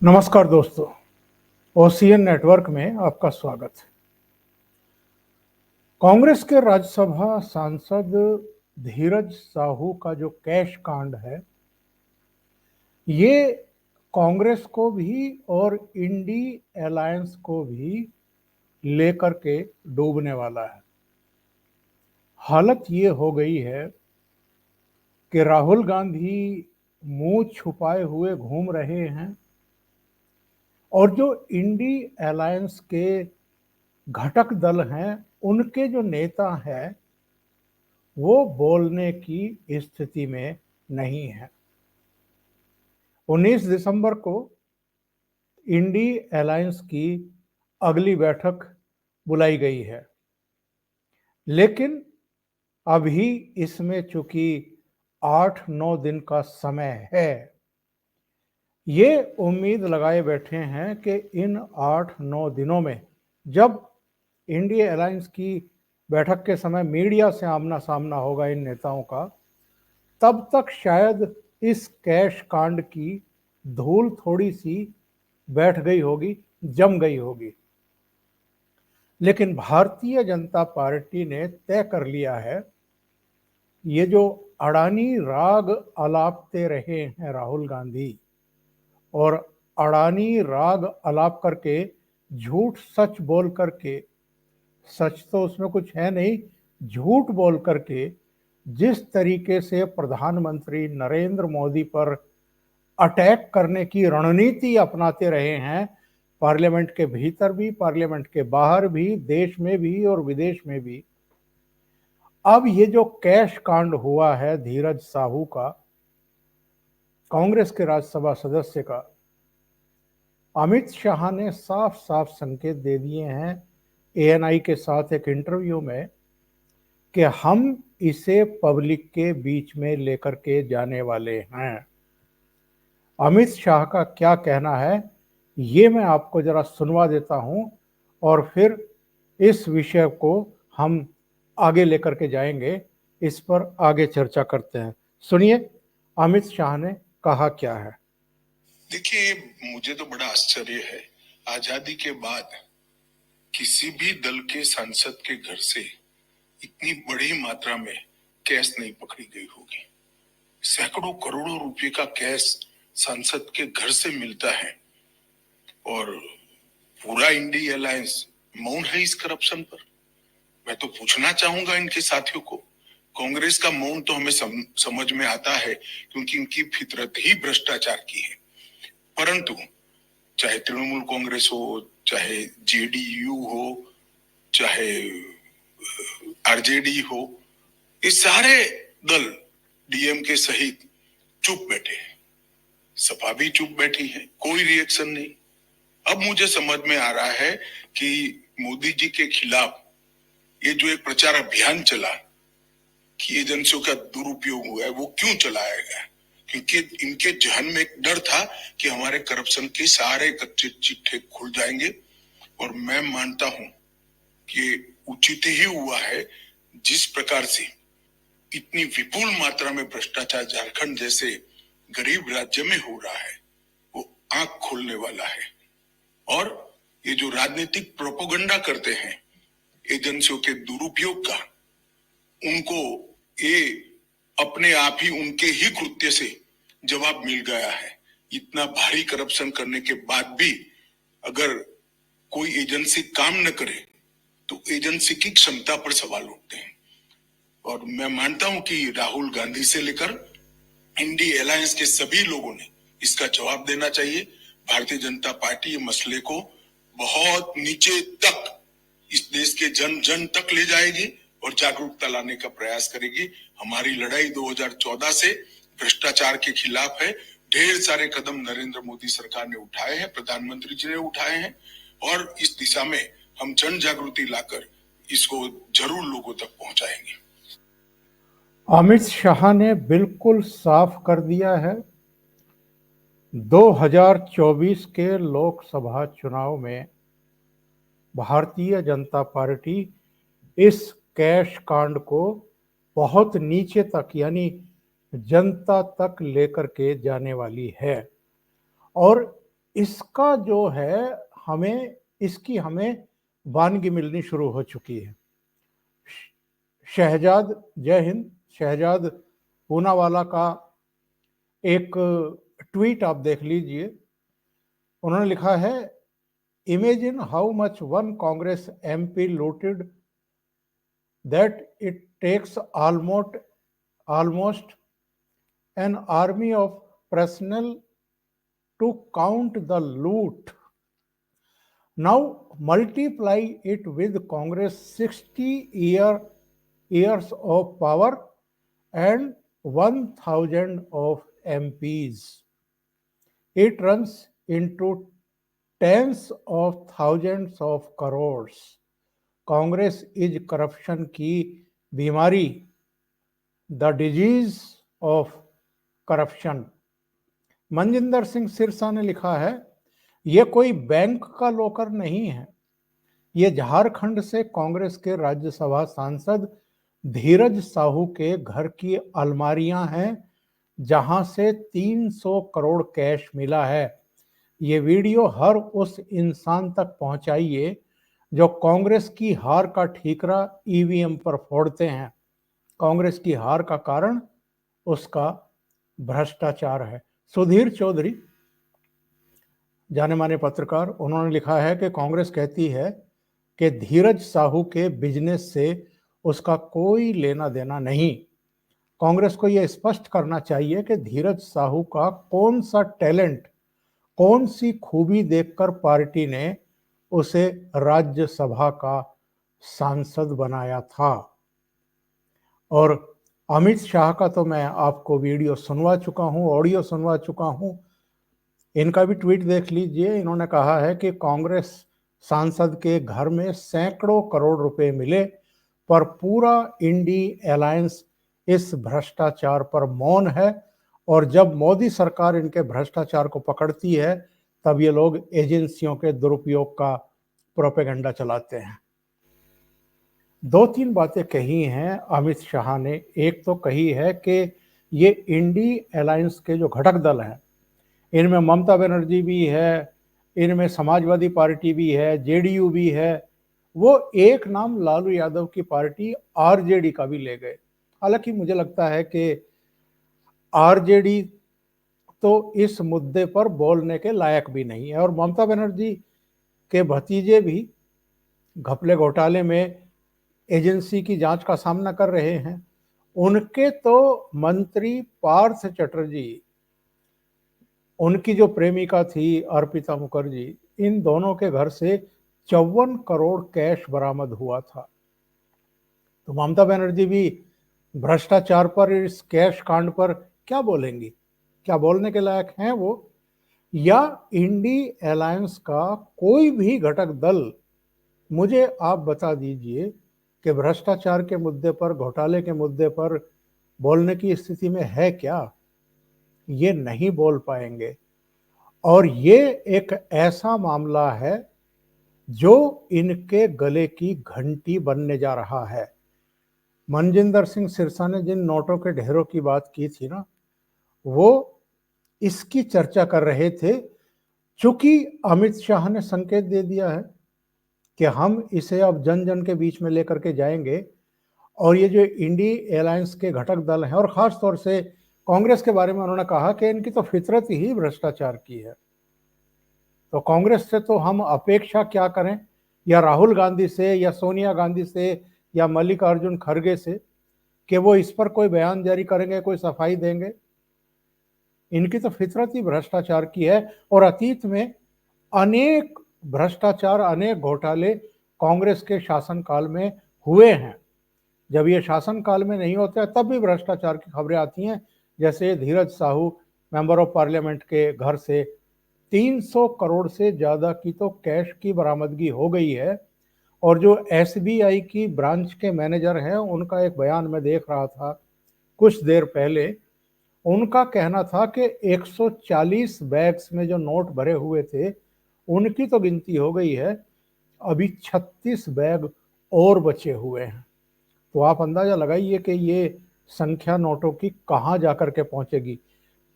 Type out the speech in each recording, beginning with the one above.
नमस्कार दोस्तों, OCN network में आपका स्वागत है। कांग्रेस के राज्यसभा सांसद धीरज साहू का जो कैश कांड है, ये कांग्रेस को भी और इंडी अलायंस को भी लेकर के डूबने वाला है। हालत ये हो गई है कि राहुल गांधी मुंह छुपाए हुए घूम रहे हैं और जो इंडी अलायंस के घटक दल हैं, उनके जो नेता हैं वो बोलने की स्थिति में नहीं है। 19 दिसंबर को इंडी अलायंस की अगली बैठक बुलाई गई है, लेकिन अभी इसमें चूंकि 8-9 दिन का समय है, ये उम्मीद लगाए बैठे हैं कि इन 8-9 दिनों में जब इंडिया अलायंस की बैठक के समय मीडिया से आमना सामना होगा इन नेताओं का, तब तक शायद इस कैश कांड की धूल थोड़ी सी बैठ गई होगी, जम गई होगी। लेकिन भारतीय जनता पार्टी ने तय कर लिया है, ये जो अडानी राग अलापते रहे हैं राहुल गांधी, और अडानी राग अलाप करके झूठ सच बोल करके, सच तो उसमें कुछ है नहीं, झूठ बोल करके जिस तरीके से प्रधानमंत्री नरेंद्र मोदी पर अटैक करने की रणनीति अपनाते रहे हैं, पार्लियामेंट के भीतर भी, पार्लियामेंट के बाहर भी, देश में भी और विदेश में भी, अब ये जो कैश कांड हुआ है धीरज साहू का, कांग्रेस के राज्यसभा सदस्य का, अमित शाह ने साफ साफ संकेत दे दिए हैं एएनआई के साथ एक इंटरव्यू में कि हम इसे पब्लिक के बीच में लेकर के जाने वाले हैं। अमित शाह का क्या कहना है, ये मैं आपको जरा सुनवा देता हूं और फिर इस विषय को हम आगे लेकर के जाएंगे, इस पर आगे चर्चा करते हैं। सुनिए अमित शाह ने कहा क्या है। देखिए, मुझे तो बड़ा आश्चर्य है, आजादी के बाद किसी भी दल के सांसद के घर से इतनी बड़ी मात्रा में कैश नहीं पकड़ी गई होगी। सैकड़ों करोड़ों रुपए का कैश सांसद के घर से मिलता है और पूरा इंडिया अलायंस मौन है इस करप्शन पर। मैं तो पूछना चाहूंगा इनके साथियों को, कांग्रेस का मौन तो हमें समझ में आता है क्योंकि इनकी फितरत ही भ्रष्टाचार की है, परंतु चाहे तृणमूल कांग्रेस हो, चाहे जेडीयू हो, चाहे आरजेडी हो, ये सारे दल डीएमके सहित चुप बैठे हैं। सपा भी चुप बैठी है, कोई रिएक्शन नहीं। अब मुझे समझ में आ रहा है कि मोदी जी के खिलाफ ये जो एक प्रचार अभियान चला कि एजेंसियों का दुरुपयोग हुआ है, वो क्यों चलाया गया? क्योंकि इनके जहन में एक डर था कि हमारे करप्शन के सारे कच्चे चिट्ठे खुल जाएंगे, और मैं मानता हूं कि उचित ही हुआ है। जिस प्रकार से इतनी विपुल मात्रा में भ्रष्टाचार झारखंड जैसे गरीब राज्य में हो रहा है, वो आंख खोलने वाला है। और ये जो राजनीतिक प्रोपेगेंडा करते हैं एजेंसियों के दुरुपयोग का, उनको ये अपने आप ही उनके ही कृत्य से जवाब मिल गया है। इतना भारी करप्शन करने के बाद भी अगर कोई एजेंसी काम न करे तो एजेंसी की क्षमता पर सवाल उठते हैं। और मैं मानता हूं कि राहुल गांधी से लेकर इंडिया अलायंस के सभी लोगों ने इसका जवाब देना चाहिए। भारतीय जनता पार्टी ये मसले को बहुत नीचे तक, इस देश के जन जन तक ले जाएगी और जागरूकता लाने का प्रयास करेगी। हमारी लड़ाई 2014 से भ्रष्टाचार के खिलाफ है। ढेर सारे कदम नरेंद्र मोदी सरकार ने उठाए हैं, प्रधानमंत्री जी ने उठाए हैं, और इस दिशा में हम जन जागृति लाकर इसको जरूर लोगों तक पहुंचाएंगे। अमित शाह ने बिल्कुल साफ कर दिया है, 2024 के लोकसभा चुनाव में भारतीय जनता पार्टी इस कैश कांड को बहुत नीचे तक, यानी जनता तक लेकर के जाने वाली है। और इसका जो है हमें वानगी मिलनी शुरू हो चुकी है। शहजाद, जय हिंद, शहजाद पूनावाला का एक ट्वीट आप देख लीजिए। उन्होंने लिखा है, imagine how much one Congress MP looted that it takes almost an army of personnel to count the loot. Now multiply it with Congress 60 years of power and 1000 of MPs. It runs into tens of thousands of crores. Congress is corruption की बीमारी, the disease of corruption. Manjinder Singh Sirsa ने लिखा है, यह कोई bank का locker नहीं है, ये झारखंड से कांग्रेस के राज्यसभा सांसद धीरज साहू के घर की अलमारियां हैं, जहां से 300 करोड़ कैश मिला है। ये वीडियो हर उस इंसान तक पहुंचाइए जो कांग्रेस की हार का ठीकरा ईवीएम पर फोड़ते हैं। कांग्रेस की हार का कारण उसका भ्रष्टाचार है। सुधीर चौधरी, जाने माने पत्रकार, उन्होंने लिखा है कि कांग्रेस कहती है कि धीरज साहू के बिजनेस से उसका कोई लेना देना नहीं। कांग्रेस को यह स्पष्ट करना चाहिए कि धीरज साहू का कौन सा टैलेंट, कौन सी खूबी देखकर पार्टी ने उसे राज्यसभा का सांसद बनाया था। और अमित शाह का तो मैं आपको वीडियो सुनवा चुका हूं, ऑडियो सुनवा चुका हूं। इनका भी ट्वीट देख लीजिए। इन्होंने कहा है कि कांग्रेस सांसद के घर में सैकड़ों करोड़ रुपए मिले, पर पूरा इंडी अलायंस इस भ्रष्टाचार पर मौन है, और जब मोदी सरकार इनके भ्रष्टाचार को पकड़ती है तब ये लोग एजेंसियों के दुरुपयोग का प्रोपेगेंडा चलाते हैं। 2-3 बातें कही हैं अमित शाह ने। एक तो कही है कि ये इंडी अलायंस के जो घटक दल हैं, इनमें ममता बनर्जी भी है, इनमें समाजवादी पार्टी भी है, जेडीयू भी है। वो एक नाम लालू यादव की पार्टी आरजेडी का भी ले गए। हालांकि मुझे लगता है कि आरजेडी तो इस मुद्दे पर बोलने के लायक भी नहीं है, और ममता बनर्जी के भतीजे भी घपले घोटाले में एजेंसी की जांच का सामना कर रहे हैं। उनके तो मंत्री पार्थ चटर्जी, उनकी जो प्रेमिका थी अर्पिता मुखर्जी, इन दोनों के घर से 54 करोड़ कैश बरामद हुआ था। तो ममता बनर्जी भी भ्रष्टाचार पर, इस कैश कांड पर क्या बोलेंगी? क्या बोलने के लायक हैं वो? या इंडी अलायंस का कोई भी घटक दल मुझे आप बता दीजिए कि भ्रष्टाचार के मुद्दे पर, घोटाले के मुद्दे पर बोलने की स्थिति में है क्या? ये नहीं बोल पाएंगे। और ये एक ऐसा मामला है जो इनके गले की घंटी बनने जा रहा है। मनजिंदर सिंह सिरसा ने जिन नोटों के ढेरों की बात की थी ना, वो इसकी चर्चा कर रहे थे। चूंकि अमित शाह ने संकेत दे दिया है कि हम इसे अब जन जन के बीच में लेकर के जाएंगे, और ये जो इंडी अलायंस के घटक दल हैं, और खास तौर से कांग्रेस के बारे में उन्होंने कहा कि इनकी तो फितरत ही भ्रष्टाचार की है। तो कांग्रेस से तो हम अपेक्षा क्या करें, या राहुल गांधी से, या सोनिया गांधी से, या मल्लिकार्जुन खड़गे से, कि वो इस पर कोई बयान जारी करेंगे, कोई सफाई देंगे? इनकी तो फितरत ही भ्रष्टाचार की है। और अतीत में अनेक भ्रष्टाचार, अनेक घोटाले कांग्रेस के शासनकाल में हुए हैं। जब ये शासनकाल में नहीं होते तब भी भ्रष्टाचार की खबरें आती हैं। जैसे धीरज साहू मेंबर ऑफ पार्लियामेंट के घर से 300 करोड़ से ज्यादा की तो कैश की बरामदगी हो गई है। और जो एसबीआई की ब्रांच के मैनेजर हैं, उनका एक बयान मैं देख रहा था कुछ देर पहले। उनका कहना था कि 140 बैग्स में जो नोट भरे हुए थे, उनकी तो गिनती हो गई है, अभी 36 बैग और बचे हुए हैं। तो आप अंदाजा लगाइए कि ये संख्या नोटों की कहाँ जाकर के पहुंचेगी।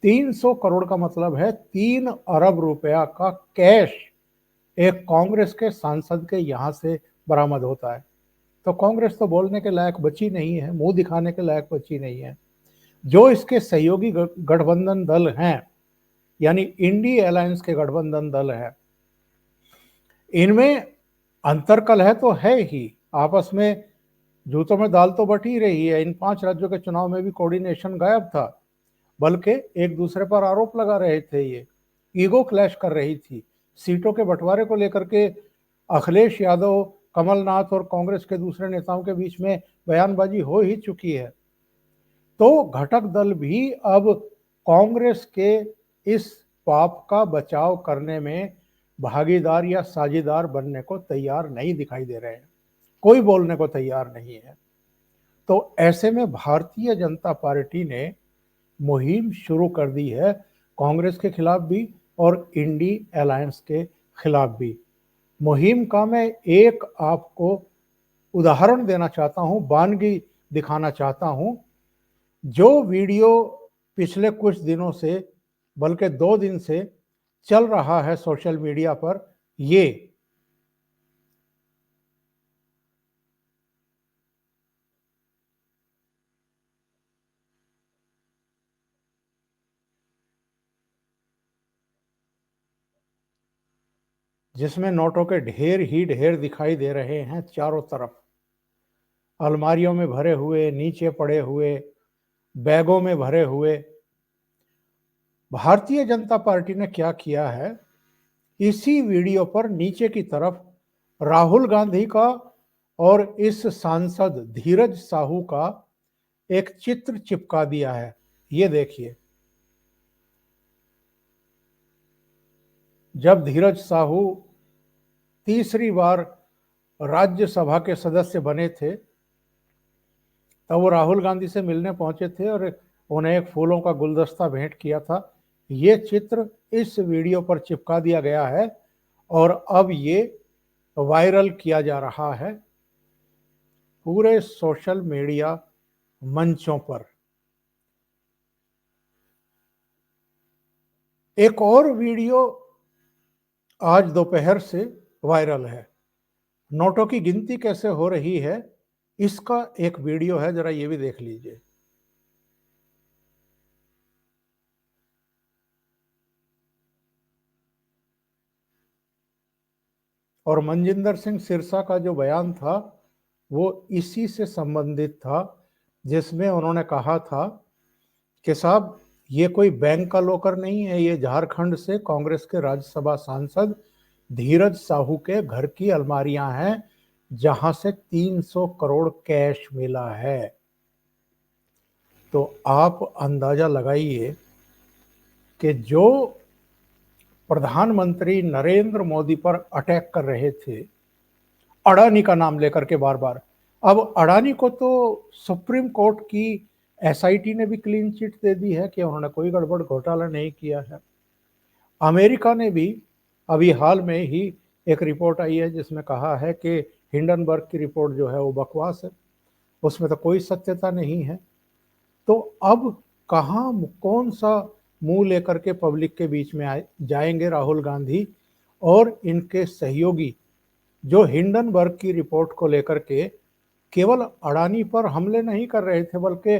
300 करोड़ का मतलब है 3 अरब रुपया का कैश एक कांग्रेस के सांसद के यहां से बरामद होता है। तो कांग्रेस तो बोलने के लायक बची नहीं है, मुंह दिखाने के लायक बची नहीं है। जो इसके सहयोगी गठबंधन दल हैं, यानी इंडी अलायंस के गठबंधन दल हैं, इनमें अंतरकलह तो है ही, आपस में जूतों में दाल तो बट ही रही है। इन 5 राज्यों के चुनाव में भी कोऑर्डिनेशन गायब था, बल्कि एक दूसरे पर आरोप लगा रहे थे। ये ईगो क्लैश कर रही थी। सीटों के बंटवारे को लेकर के अखिलेश यादव, कमलनाथ और कांग्रेस के दूसरे नेताओं के बीच में बयानबाजी हो ही चुकी है। तो घटक दल भी अब कांग्रेस के इस पाप का बचाव करने में भागीदार या साझीदार बनने को तैयार नहीं दिखाई दे रहे हैं। कोई बोलने को तैयार नहीं है। तो ऐसे में भारतीय जनता पार्टी ने मुहिम शुरू कर दी है, कांग्रेस के खिलाफ भी और इंडी अलायंस के खिलाफ भी। मुहिम का मैं एक आपको उदाहरण देना चाहता हूं, बानगी दिखाना चाहता हूं। जो वीडियो पिछले कुछ दिनों से, बल्कि 2 दिन से चल रहा है सोशल मीडिया पर, ये जिसमें नोटों के ढेर ही ढेर दिखाई दे रहे हैं चारों तरफ, अलमारियों में भरे हुए, नीचे पड़े हुए, बैगों में भरे हुए। भारतीय जनता पार्टी ने क्या किया है, इसी वीडियो पर नीचे की तरफ राहुल गांधी का और इस सांसद धीरज साहू का एक चित्र चिपका दिया है। ये देखिए, जब धीरज साहू तीसरी बार राज्यसभा के सदस्य बने थे, तब वो राहुल गांधी से मिलने पहुंचे थे और उन्हें एक फूलों का गुलदस्ता भेंट किया था। ये चित्र इस वीडियो पर चिपका दिया गया है और अब ये वायरल किया जा रहा है पूरे सोशल मीडिया मंचों पर। एक और वीडियो आज दोपहर से वायरल है। नोटों की गिनती कैसे हो रही है, इसका एक वीडियो है, जरा ये भी देख लीजिए। और मनजिंदर सिंह सिरसा का जो बयान था वो इसी से संबंधित था, जिसमें उन्होंने कहा था कि साहब ये कोई बैंक का लॉकर नहीं है, ये झारखंड से कांग्रेस के राज्यसभा सांसद धीरज साहू के घर की अलमारियां हैं, जहां से 300 करोड़ कैश मिला है। तो आप अंदाजा लगाइए कि जो प्रधानमंत्री नरेंद्र मोदी पर अटैक कर रहे थे अडानी का नाम लेकर के बार बार, अब अडानी को तो सुप्रीम कोर्ट की एसआईटी ने भी क्लीन चिट दे दी है कि उन्होंने कोई गड़बड़ घोटाला नहीं किया है। अमेरिका ने भी अभी हाल में ही एक रिपोर्ट आई है जिसमें कहा है कि हिंडनबर्ग की रिपोर्ट जो है वो बकवास है, उसमें तो कोई सत्यता नहीं है। तो अब कहाँ कौन सा मुंह लेकर के पब्लिक के बीच में जाएंगे राहुल गांधी और इनके सहयोगी, जो हिंडनबर्ग की रिपोर्ट को लेकर के केवल अडानी पर हमले नहीं कर रहे थे, बल्कि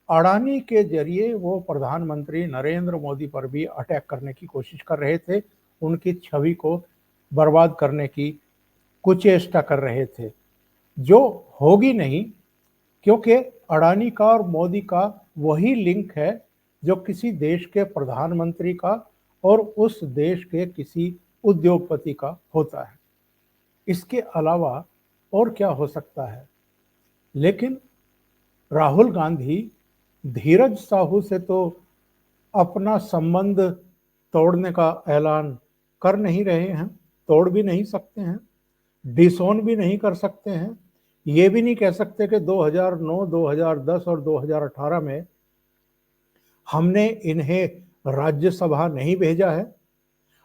अडानी के जरिए वो प्रधानमंत्री नरेंद्र मोदी पर भी अटैक करने की कोशिश कर रहे थे, उनकी छवि को बर्बाद करने की कुचेष्टा कर रहे थे, जो होगी नहीं, क्योंकि अडानी का और मोदी का वही लिंक है जो किसी देश के प्रधानमंत्री का और उस देश के किसी उद्योगपति का होता है। इसके अलावा और क्या हो सकता है। लेकिन राहुल गांधी धीरज साहू से तो अपना संबंध तोड़ने का ऐलान कर नहीं रहे हैं, तोड़ भी नहीं सकते हैं, डिसोन भी नहीं कर सकते हैं। ये भी नहीं कह सकते कि 2009, 2010 और 2018 में हमने इन्हें राज्यसभा नहीं भेजा है,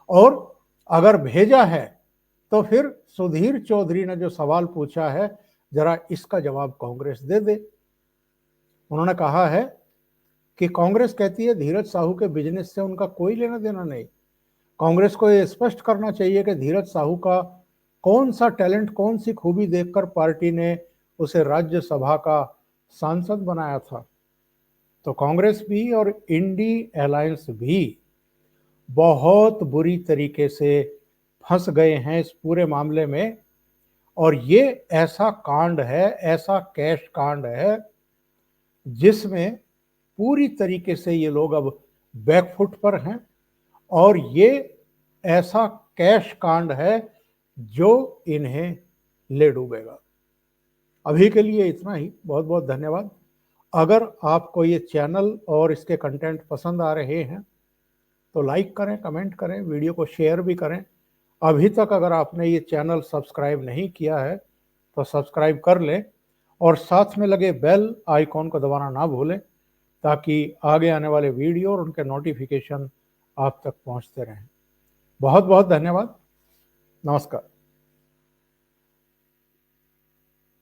और अगर भेजा है तो फिर सुधीर चौधरी ने जो सवाल पूछा है, जरा इसका जवाब कांग्रेस दे दे। उन्होंने कहा है कि कांग्रेस कहती है धीरज साहू के बिजनेस से उनका कोई लेना देना नहीं। कांग्रेस को ये स्पष्ट करना चाहिए कि धीरज साहू का कौन सा टैलेंट, कौन सी खूबी देखकर पार्टी ने उसे राज्यसभा का सांसद बनाया था। तो कांग्रेस भी और इंडी अलायंस भी बहुत बुरी तरीके से फंस गए हैं इस पूरे मामले में। और ये ऐसा कांड है, ऐसा कैश कांड है जिसमें पूरी तरीके से ये लोग अब बैकफुट पर हैं। और ये ऐसा कैश कांड है जो इन्हें ले डूबेगा। अभी के लिए इतना ही। बहुत बहुत धन्यवाद। अगर आपको ये चैनल और इसके कंटेंट पसंद आ रहे हैं तो लाइक करें, कमेंट करें, वीडियो को शेयर भी करें। अभी तक अगर आपने ये चैनल सब्सक्राइब नहीं किया है तो सब्सक्राइब कर लें और साथ में लगे बेल आइकॉन को दबाना ना भूलें, ताकि आगे आने वाले वीडियो और उनके नोटिफिकेशन आप तक पहुंचते रहें। बहुत बहुत धन्यवाद। नमस्कार।